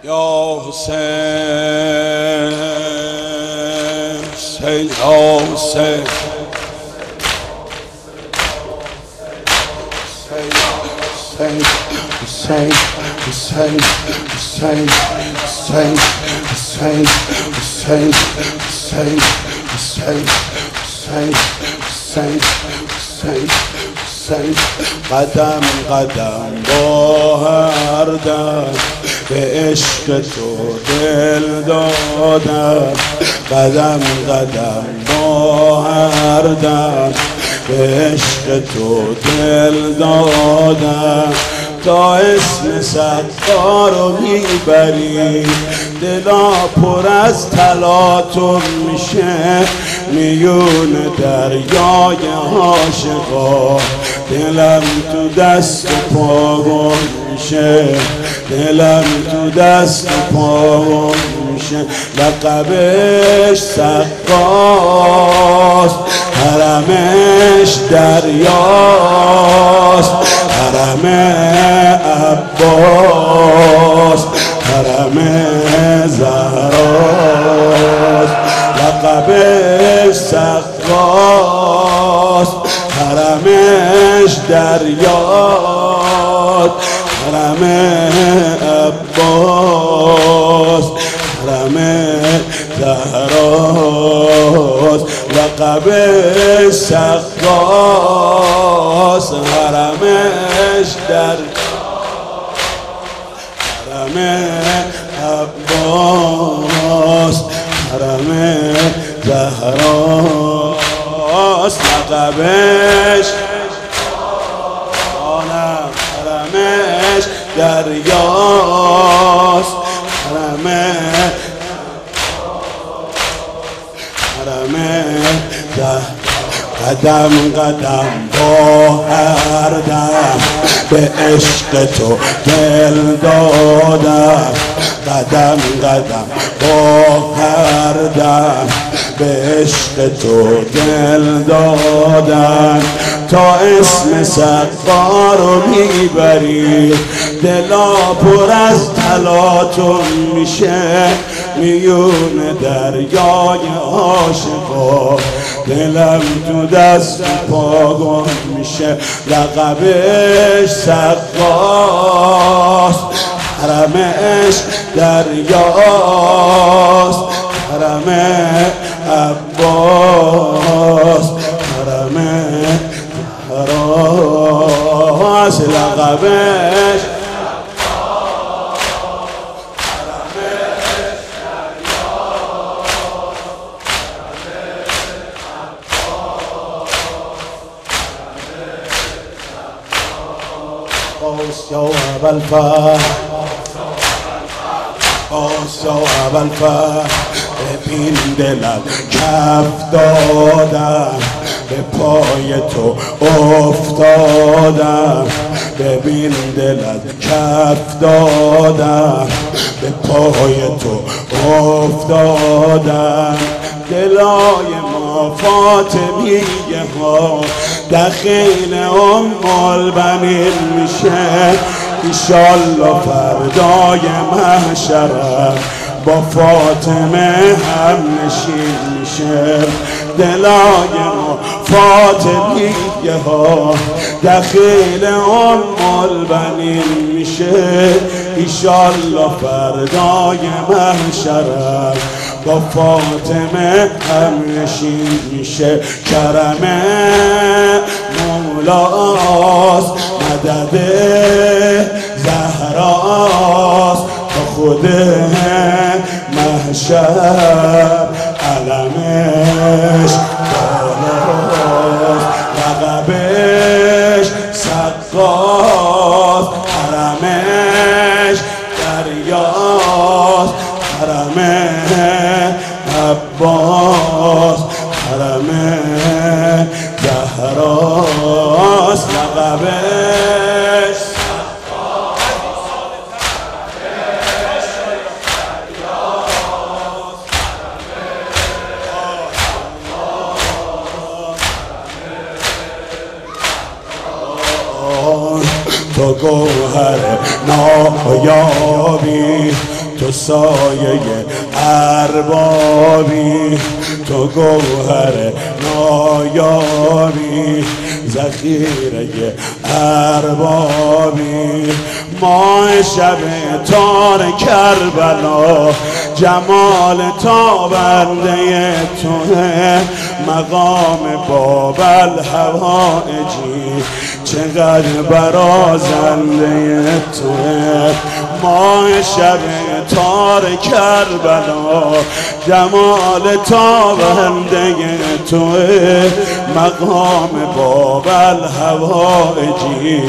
یا حسین حسین یا حسین حسین حسین حسین حسین حسین حسین حسین حسین حسین حسین حسین حسین حسین قدم قدم با هر دم به عشق تو دل دادم، قدم قدم با هر دم به عشق تو دل دادم. تا اسم ستار رو میبری دلا پر از تلاطم میشه، میون دریای عاشقا دلم تو دست و پا گم میشه، دلم تو دست و پا گم میشه. لقبش سقاست، حرمش دریاست، حرم عباس، حرم زهراست. لقبش سقاست، حرمش دریاست، حرم عباس، حرم زهراست. لقبش سقاست، حرمش دریاست، حرم عباس، حرم زهراست. لقبش حرمش دریاست، حرم قدم قدم با هر دم به عشق تو دل دادم، قدم قدم با هر دم به عشق تو دل دادم. تا اسم ستار رو میبری دلا پر از تلاطم میشه، میون دریای عاشقا دلم تو دست پا گم میشه. لقبش سقاست، حرمش دریاست، حرم عباس، حرم حراس. لقبش یا ابوالفتح، یا ابوالفتح. ببین دلم کف دادم، به پای تو افتادم، ببین دلم کف دادم، به پای تو افتادم. دلای ما فاطمیه ها دخیل البنین میشه، ایشالله فردای محشرم با فاطمه هم نشین میشه. دلای ما فاطمیه ها دخیل البنین میشه، ایشالله فردای محشرم با فاطمه هم نشین میشه. کرم مولاست، مدد زهراست، تا خود محشر علمش بالاست. لقبش سقاست، حرمش دریاست، حرم عباس، حرم زهراست. لقبش تو گوهر نایابی، تو سایه اربابی، تو گوهر نایابی، ذخیره اربابی. ماه شب تار کربلا جمال تابنده توه، مقام بابل هوایجی چقدر برازنده توه. ماه شب تار کربلا جمال تابنده توه، مقام بابل هوایجی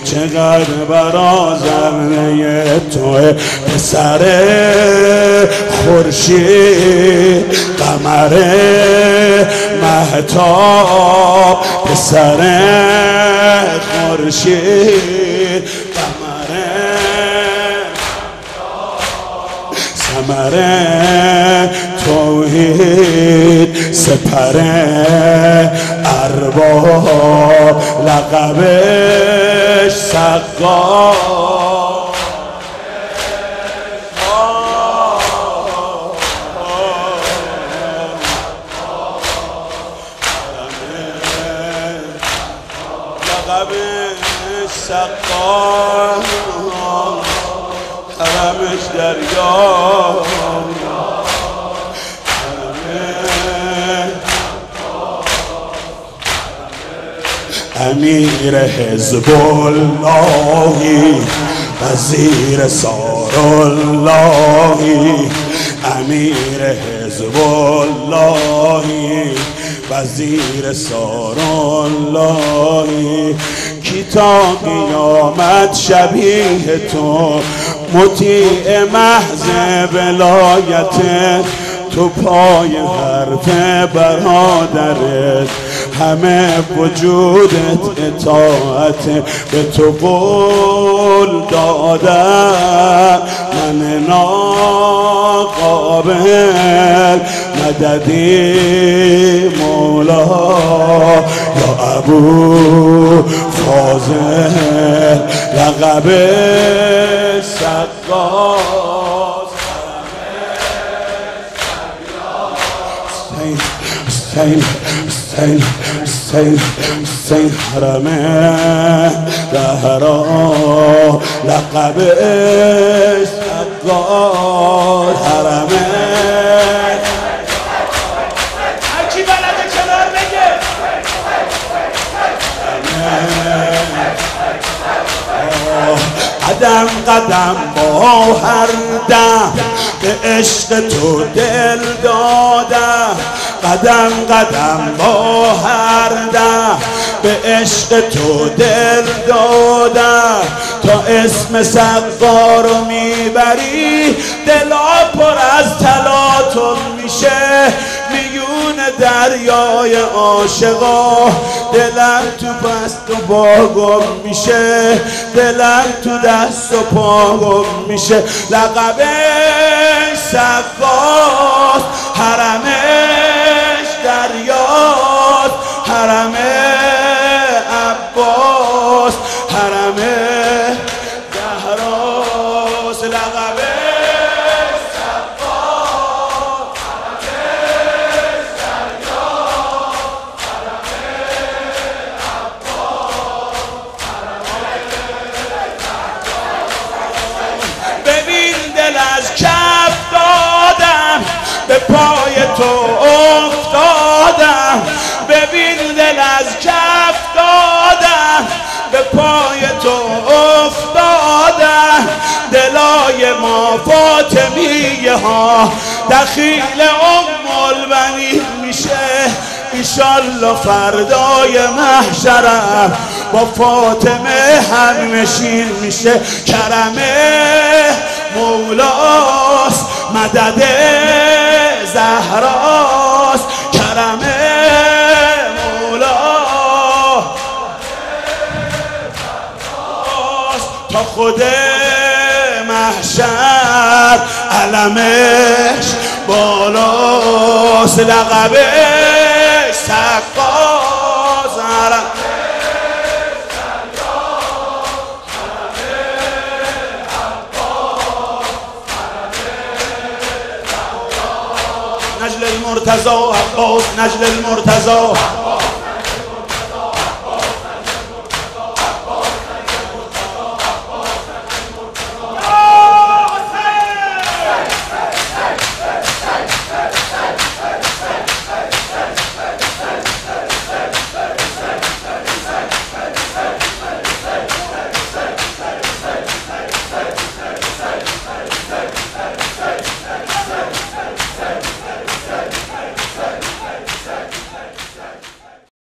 چقدر برازنده توه. پسر خورشید قمر مهتاب، پسر خورشید قمر ثمر توحید، سپر ارباب، لقبش سقا. لقبش سقا، حرمش دریا، امیر حزب اللهی، وزیر ساراللهی، امیر حزب اللهی، وزیر ساراللهی. کی تا قیامت شبیه تو، مطیع محض ولایت تو، پای حرف برادرت همه وجودت اطاعت. به تو قول دادم من ناقابل، مددی مولا یا ابو فاضل، لقب سقاس. حسین حرم زهرا، لقب سقاس. حرم هرکی بلده کنار بگه. قدم قدم با هر دم به عشق تو دل دادم، قدم قدم با هر دم به عشق تو دل دادم. تا اسم سقا رو میبری دلا پر از تلاطم میشه، میون دریای عاشقا دلم تو پست و باگم میشه، دلم تو دست و پاگم میشه. لقبش سقاست، حرمش دریاست، حرم عباس، حرم زهراست. لقبش سقاست، حرمش دریاست، حرم عباس. ببین دل از کف دادم به پای تو افتادم، ببین دل از کف دادم به پای تو افتادم. دلای ما فاطمیه ها دخیل البنین میشه، ایشالله فردای محشرم با فاطمه هم نشین میشه. کرم مولاست، مدد زهراست، کرم تا خود محشر علمش بالاست. لقبش سقاست، المرتضى عباس نجل المرتضى